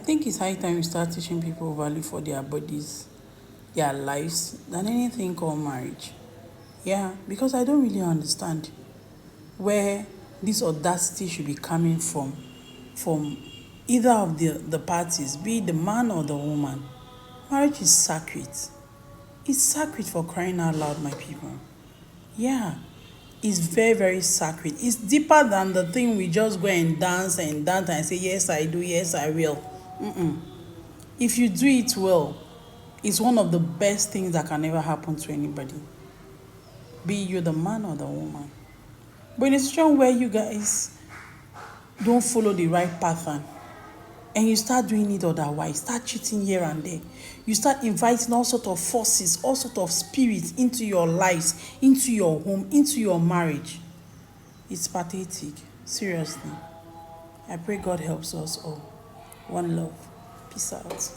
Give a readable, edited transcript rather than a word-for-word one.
think it's high time we start teaching people value for their bodies, their lives, than anything called marriage. Yeah, because I don't really understand where this audacity should be coming from either of the parties, be it the man or the woman. Marriage is sacred. It's sacred, for crying out loud, my people. Yeah, it's very, very sacred. It's deeper than the thing we just go and dance and say, yes, I do, yes, I will. If you do it well, it's one of the best things that can ever happen to anybody, be you the man or the woman. But in a situation where you guys don't follow the right pattern and you start doing it otherwise, start cheating here and there, you start inviting all sort of forces, all sort of spirits into your lives, into your home, into your marriage, it's pathetic. Seriously. I pray God helps us all. One love. Peace out.